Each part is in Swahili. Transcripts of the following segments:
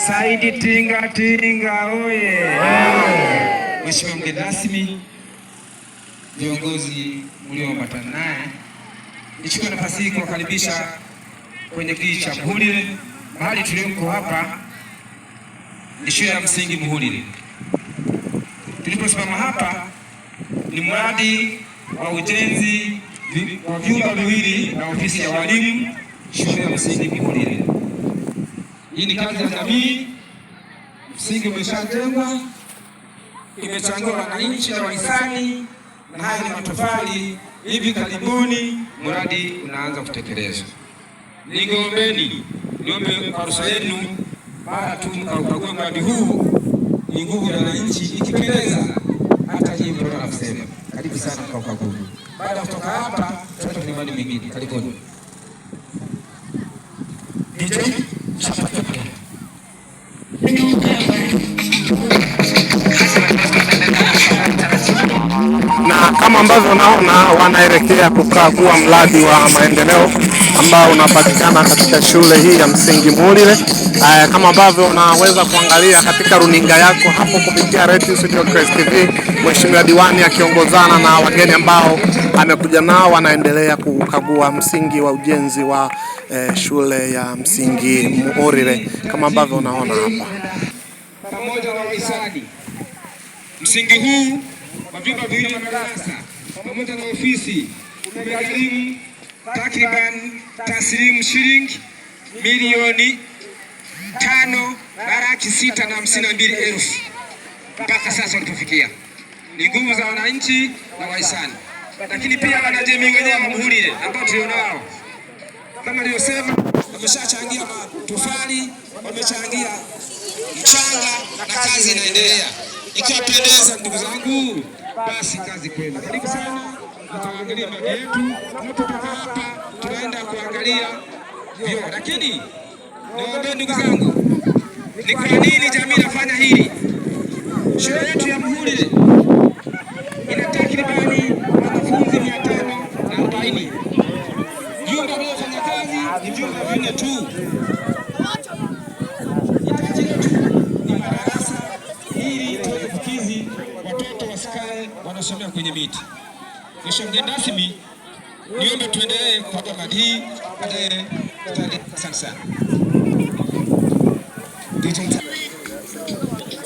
Saidi Tinga Tinga oye! Mheshimiwa mgeni rasmi, viongozi mlioambatana naye, nichukue nafasi hii kuwakaribisha kwenye kijiji cha Muhulile. Mahali tulipo hapa ni shule ya msingi Muhulile. Tuliposimama hapa ni mradi wa ujenzi wa vyumba viwili na ofisi ya walimu shule ya msingi Muhulile. Hii ni kazi ya jamii. Msingi umeshajengwa, imechangiwa na wananchi na wahisani, na haya ni matofali. Hivi karibuni mradi unaanza kutekelezwa. Niombe kwa ruhusa yenu, baada tu mkagua mradi huu, ni nguvu ya wananchi, ikipendeza hata hii ndio tunasema. Karibu sana kwa ukagua. Baada ya kutoka hapa tutaenda kwenye mradi mwingine. Karibuni. Na kama ambavyo naona wanaelekea kukagua mradi wa maendeleo ambao unapatikana katika shule hii ya msingi Muhulile. Kama ambavyo unaweza kuangalia katika runinga yako hapo kupitia Radio Studio Crest TV, Mheshimiwa Diwani akiongozana na wageni ambao amekuja nao wanaendelea kukagua msingi wa ujenzi wa shule ya msingi Muhulile kama ambavyo unaona hapa. Pamoja na wahisani, msingi huu wa vyumba viwili vya madarasa pamoja na ofisi umegharimu takriban taslimu shilingi milioni 5,652,000 mpaka sasa tulipofikia. Ni nguvu za wananchi na wahisani, lakini pia wanajamii wenyewe wa Muhulile ambao tulionao, kama nilivyosema, wameshachangia matofali, wamechangia mchanga na kazi inaendelea. Ikiwapendeza ndugu zangu, basi kazi kwenu. Karibu sana mkaangalia mradi yetu. Tunapotoka hapa tunaenda kuangalia vyoo. Lakini naomba ndugu zangu, ni kwa nini jamii inafanya hili? Shule yetu ya Muhulile ina takribani wanafunzi 540. Vyumba vinavyofanya kazi ni vyumba 4 tu. Watoto wasikae wanasomea kwenye miti. Mheshimiwa mgeni rasmi, niombe tuendelee kwa kamati hii. Asante sana.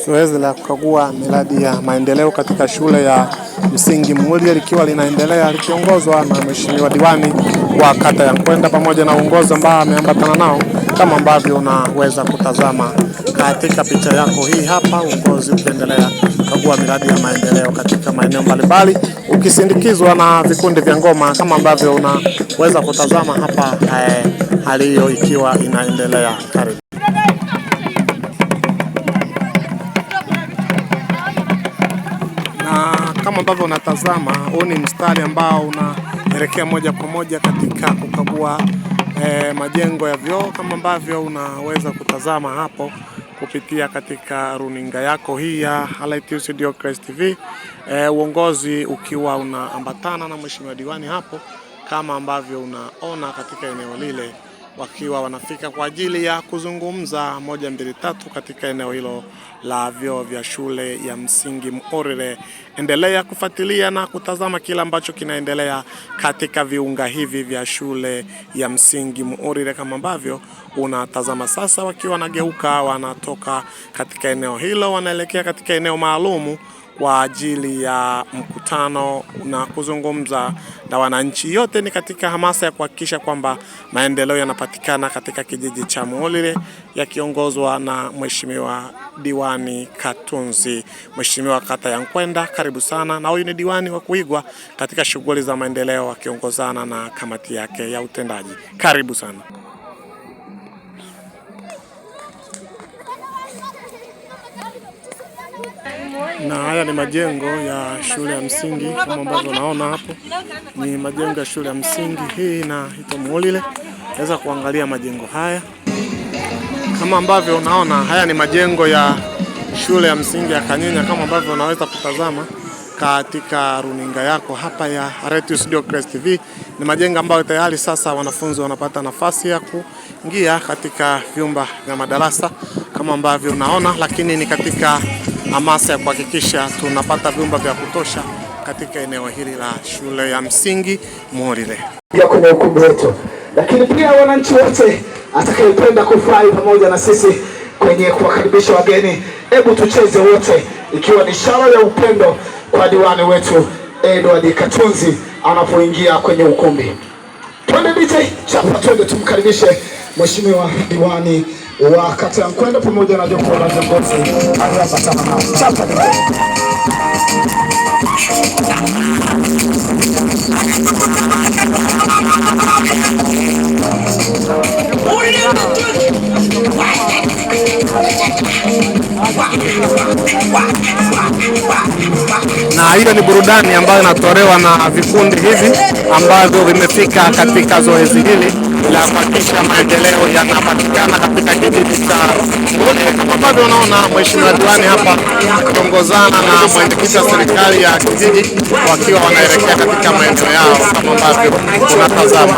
Zoezi la kukagua miradi ya maendeleo katika shule ya msingi Muhulile likiwa linaendelea likiongozwa na Mheshimiwa Diwani wa kata ya Nkwenda pamoja na uongozi ambao ameambatana nao kama ambavyo unaweza kutazama katika picha yako hii hapa. Uongozi ukiendelea kukagua miradi ya maendeleo katika maeneo mbalimbali ukisindikizwa na vikundi vya ngoma kama ambavyo unaweza kutazama hapa, hali hiyo ikiwa inaendelea. Karibu. Na kama ambavyo unatazama, huu ni mstari ambao unaelekea moja kwa moja katika kukagua majengo ya vyoo kama ambavyo unaweza kutazama hapo kupitia katika runinga yako hii ya Radio Studio Crest TV. Uongozi ukiwa unaambatana na Mheshimiwa Diwani hapo kama ambavyo unaona katika eneo lile, wakiwa wanafika kwa ajili ya kuzungumza 1, 2, 3 katika eneo hilo la vyoo vya shule ya msingi Muhulile. Endelea kufuatilia na kutazama kila ambacho kinaendelea katika viunga hivi vya shule ya msingi Muhulile kama ambavyo unatazama sasa, wakiwa wanageuka wanatoka katika eneo hilo wanaelekea katika eneo maalumu kwa ajili ya mkutano na kuzungumza na wananchi. Yote ni katika hamasa ya kuhakikisha kwamba maendeleo yanapatikana katika kijiji cha Muhulile yakiongozwa na Mheshimiwa Diwani Katunzi, Mheshimiwa kata ya Nkwenda. Karibu sana, na huyu ni diwani wa kuigwa katika shughuli za maendeleo akiongozana na kamati yake ya utendaji. Karibu sana. Na haya ni majengo ya shule ya msingi kama ambavyo unaona hapo. Ni majengo ya shule ya msingi hii inaitwa Muhulile. Unaweza kuangalia majengo haya. Kama ambavyo unaona, haya ni majengo ya shule ya msingi ya Kanyinya kama ambavyo unaweza kutazama katika runinga yako hapa ya Radio Studio Crest TV. Ni majengo ambayo tayari sasa wanafunzi wanapata nafasi ya kuingia katika vyumba vya madarasa kama ambavyo unaona, lakini ni katika hamasa ya kuhakikisha tunapata vyumba vya kutosha katika eneo hili la shule ya msingi Muhorire kwenye ukumbi wetu. Lakini pia wananchi wote atakayependa kufurahi pamoja na sisi kwenye kuwakaribisha wageni, hebu tucheze wote, ikiwa ni ishara ya upendo kwa diwani wetu Edward Katunzi anapoingia kwenye ukumbi. Twende DJ chapa, twende tumkaribishe mheshimiwa diwani wa kata ya Nkwenda pamoja na jopo la viongozi aliambatana nao. Chapa DJ. Na hiyo ni burudani ambayo inatolewa na vikundi hivi ambavyo vimefika katika zoezi hili la kuhakikisha maendeleo yanapatikana katika kijiji cha Muhorire. Kama ambavyo unaona mheshimiwa diwani hapa akiongozana na mwenyekiti wa serikali ya kijiji wakiwa wanaelekea katika maeneo yao kama ambavyo tunatazama.